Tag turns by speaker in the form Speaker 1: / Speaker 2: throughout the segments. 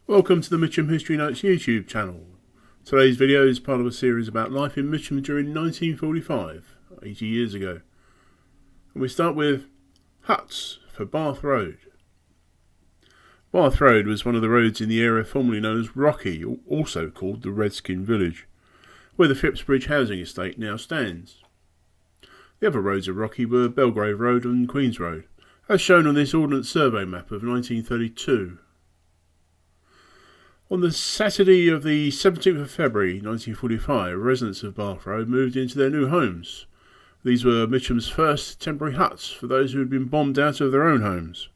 Speaker 1: Welcome to the Mitcham History Notes YouTube channel. Today's video is part of a series about life in Mitcham during 1945, 80 years ago. And we start with huts for Bath Road. Bath Road was one of the roads in the area formerly known as Rocky, also called the Redskin Village, where the Phippsbridge housing estate now stands. The other roads of Rocky were Belgrave Road and Queen's Road, as shown on this Ordnance Survey map of 1932. On the Saturday of the 17th of February 1945, residents of Bath Road moved into their new homes. These were Mitcham's first temporary huts for those who had been bombed out of their own homes.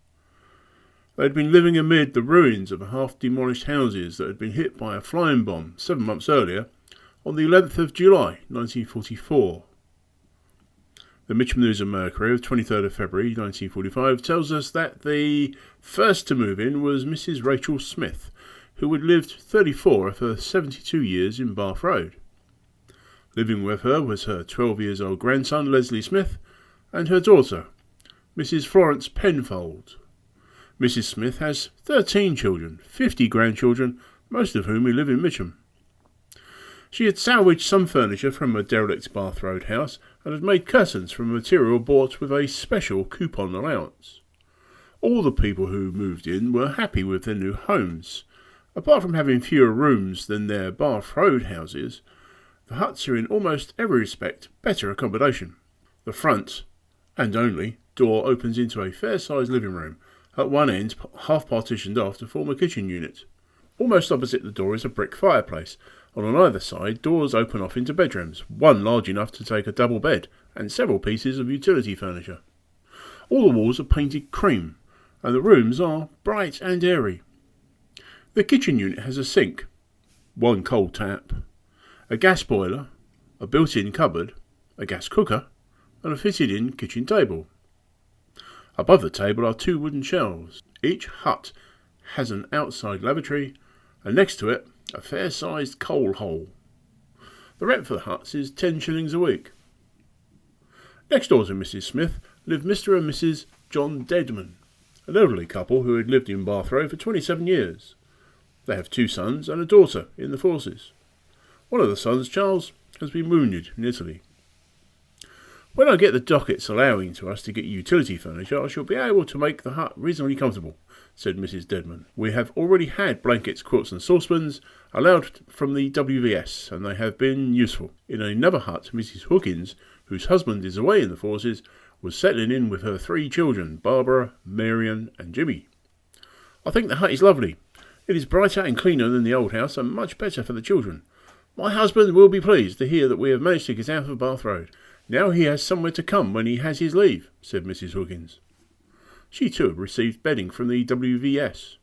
Speaker 1: They had been living amid the ruins of half-demolished houses that had been hit by a flying bomb 7 months earlier, on the 11th of July 1944. The Mitcham News Mercury of 23rd of February 1945 tells us that the first to move in was Mrs. Rachel Smith, who had lived 34 of her 72 years in Bath Road. Living with her was her 12-year-old grandson, Leslie Smith, and her daughter, Mrs. Florence Penfold. Mrs. Smith has 13 children, 50 grandchildren, most of whom live in Mitcham. She had salvaged some furniture from a derelict Bath Road house and had made curtains from material bought with a special coupon allowance. All the people who moved in were happy with their new homes. Apart from having fewer rooms than their Bath Road houses, the huts are in almost every respect better accommodation. The front, and only, door opens into a fair-sized living room, at one end half partitioned off to form a kitchen unit. Almost opposite the door is a brick fireplace, and on either side doors open off into bedrooms, one large enough to take a double bed, and several pieces of utility furniture. All the walls are painted cream, and the rooms are bright and airy. The kitchen unit has a sink, one cold tap, a gas boiler, a built-in cupboard, a gas cooker, and a fitted-in kitchen table. Above the table are two wooden shelves. Each hut has an outside lavatory, and next to it, a fair-sized coal hole. The rent for the huts is 10 shillings a week. Next door to Mrs. Smith live Mr. and Mrs. John Deadman, an elderly couple who had lived in Bath Road for 27 years. They have 2 sons and a daughter in the forces. One of the sons, Charles, has been wounded in Italy. When I get the dockets allowing to us to get utility furniture, I shall be able to make the hut reasonably comfortable, said Mrs. Deadman. We have already had blankets, quilts and saucepans allowed from the WVS, and they have been useful. In another hut, Mrs. Hookins, whose husband is away in the forces, was settling in with her 3 children, Barbara, Marion and Jimmy. I think the hut is lovely. It is brighter and cleaner than the old house and much better for the children. My husband will be pleased to hear that we have managed to get out of Bath Road. Now he has somewhere to come when he has his leave, said Mrs. Hookins. She too received bedding from the WVS.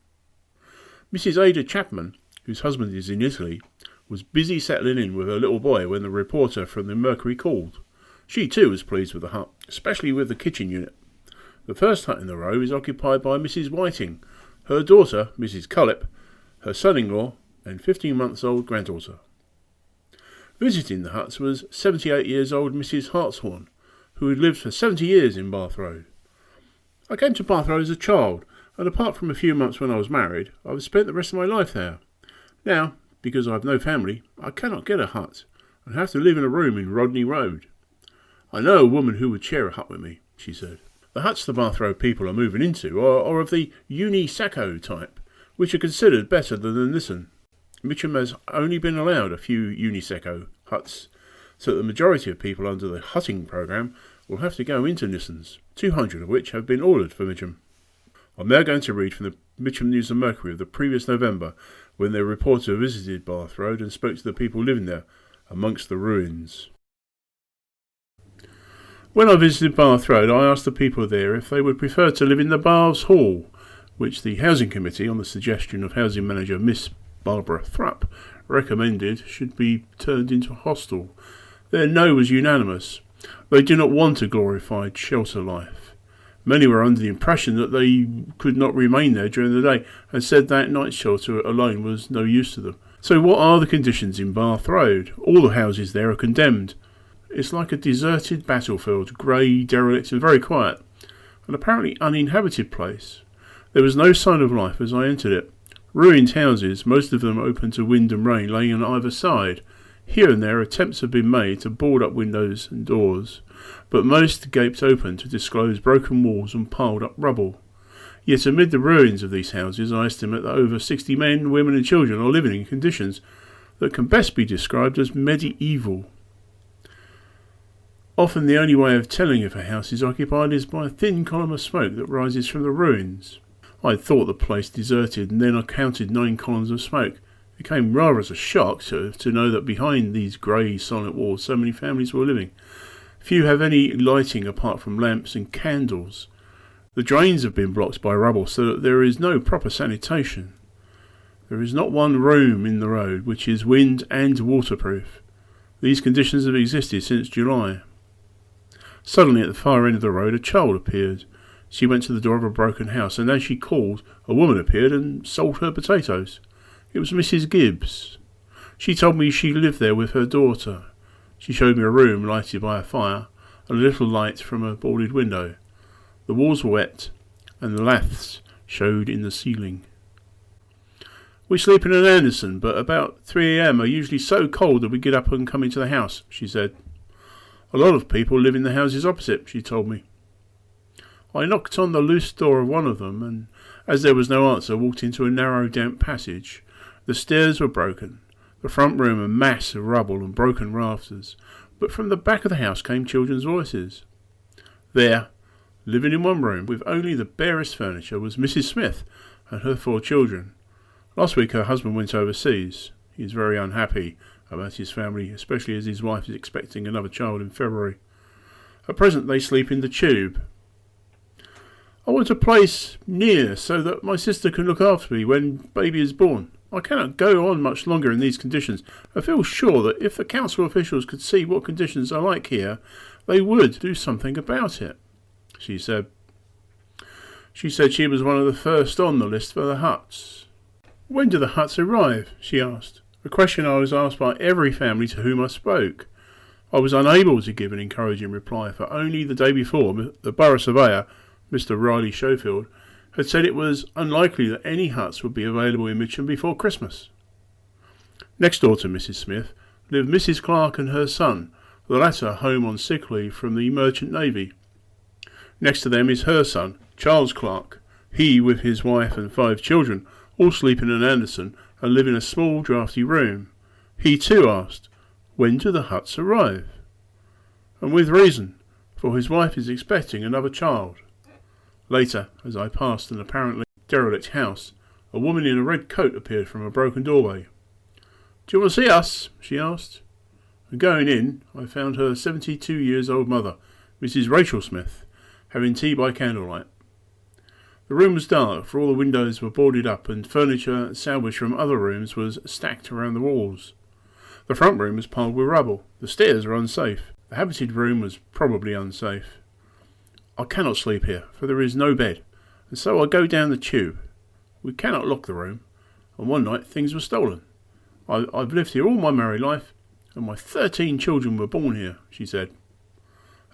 Speaker 1: Mrs. Ada Chapman, whose husband is in Italy, was busy settling in with her little boy when the reporter from the Mercury called. She too was pleased with the hut, especially with the kitchen unit. The first hut in the row is occupied by Mrs. Whiting, her daughter, Mrs. Cullip, her son-in-law, and 15-month-old granddaughter. Visiting the huts was 78-year-old Mrs. Hartshorn, who had lived for 70 years in Bath Road. I came to Bath Road as a child, and apart from a few months when I was married, I have spent the rest of my life there. Now, because I have no family, I cannot get a hut, and have to live in a room in Rodney Road. I know a woman who would share a hut with me, she said. The huts the Bath Road people are moving into are of the Uni-Seco type, which are considered better than this one. Mitcham has only been allowed a few Uni-Seco huts, so that the majority of people under the hutting programme will have to go into Nissans, 200 of which have been ordered for Mitcham. I'm now going to read from the Mitcham News Mercury of the previous November, when their reporter visited Bath Road and spoke to the people living there, amongst the ruins. When I visited Bath Road, I asked the people there if they would prefer to live in the Baths Hall, which the Housing Committee, on the suggestion of Housing Manager Miss Barbara Thrupp, recommended should be turned into a hostel. Their no was unanimous. They do not want a glorified shelter life. Many were under the impression that they could not remain there during the day, and said that night shelter alone was no use to them. So what are the conditions in Bath Road? All the houses there are condemned. It's like a deserted battlefield, grey, derelict and very quiet. An apparently uninhabited place. There was no sign of life as I entered it. Ruined houses, most of them open to wind and rain, lay on either side. Here and there attempts have been made to board up windows and doors, but most gaped open to disclose broken walls and piled up rubble. Yet amid the ruins of these houses, I estimate that over 60 men, women and children are living in conditions that can best be described as medieval. Often the only way of telling if a house is occupied is by a thin column of smoke that rises from the ruins. I had thought the place deserted, and then I counted 9 columns of smoke. It came rather as a shock to know that behind these grey, silent walls so many families were living. Few have any lighting apart from lamps and candles. The drains have been blocked by rubble so that there is no proper sanitation. There is not one room in the road which is wind and waterproof. These conditions have existed since July. Suddenly at the far end of the road a child appeared. She went to the door of a broken house, and as she called, a woman appeared and sold her potatoes. It was Mrs. Gibbs. She told me she lived there with her daughter. She showed me a room lighted by a fire, and a little light from a boarded window. The walls were wet, and the laths showed in the ceiling. We sleep in an Anderson, but about 3 a.m. are usually so cold that we get up and come into the house, she said. A lot of people live in the houses opposite, she told me. I knocked on the loose door of one of them, and as there was no answer, walked into a narrow, damp passage. The stairs were broken, the front room a mass of rubble and broken rafters, but from the back of the house came children's voices. There, living in one room, with only the barest furniture, was Mrs. Smith and her 4 children. Last week her husband went overseas. He is very unhappy about his family, especially as his wife is expecting another child in February. At present they sleep in the tube. I want a place near so that my sister can look after me when baby is born. I cannot go on much longer in these conditions. I feel sure that if the council officials could see what conditions are like here, they would do something about it, she said. She said she was one of the first on the list for the huts. When do the huts arrive? She asked. A question I was asked by every family to whom I spoke. I was unable to give an encouraging reply, for only the day before the borough surveyor, Mr. Riley Schofield, had said it was unlikely that any huts would be available in Mitcham before Christmas. Next door to Mrs. Smith lived Mrs. Clark and her son, the latter home on sick leave from the Merchant Navy. Next to them is her son, Charles Clark. He, with his wife and 5 children, all sleep in an Anderson and live in a small draughty room. He too asked, when do the huts arrive? And with reason, for his wife is expecting another child. Later, as I passed an apparently derelict house, a woman in a red coat appeared from a broken doorway. Do you want to see us? She asked. And going in, I found her 72-year-old mother, Mrs. Rachel Smith, having tea by candlelight. The room was dark, for all the windows were boarded up, and furniture salvaged from other rooms was stacked around the walls. The front room was piled with rubble. The stairs were unsafe. The habited room was probably unsafe. I cannot sleep here, for there is no bed, and so I go down the tube. We cannot lock the room, and one night things were stolen. I've lived here all my married life, and my 13 children were born here, she said.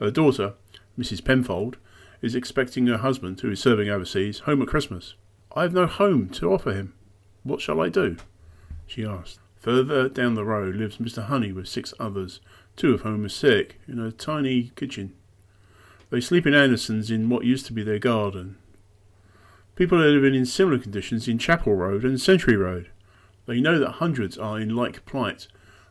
Speaker 1: Her daughter, Mrs. Penfold, is expecting her husband, who is serving overseas, home at Christmas. I have no home to offer him. What shall I do? She asked. Further down the road lives Mr. Honey with 6 others, 2 of whom are sick, in a tiny kitchen. They sleep in Andersons in what used to be their garden. People are living in similar conditions in Chapel Road and Century Road. They know that hundreds are in like plight,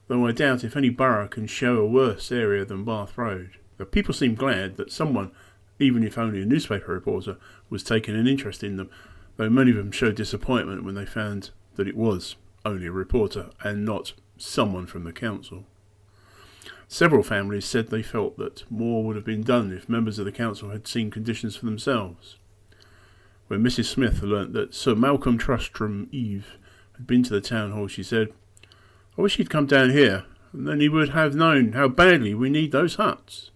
Speaker 1: though I doubt if any borough can show a worse area than Bath Road. The people seem glad that someone, even if only a newspaper reporter, was taking an interest in them, though many of them showed disappointment when they found that it was only a reporter and not someone from the council. Several families said they felt that more would have been done if members of the council had seen conditions for themselves. When Mrs. Smith learnt that Sir Malcolm Trustram Eve had been to the town hall, she said, I wish he'd come down here, and then he would have known how badly we need those huts.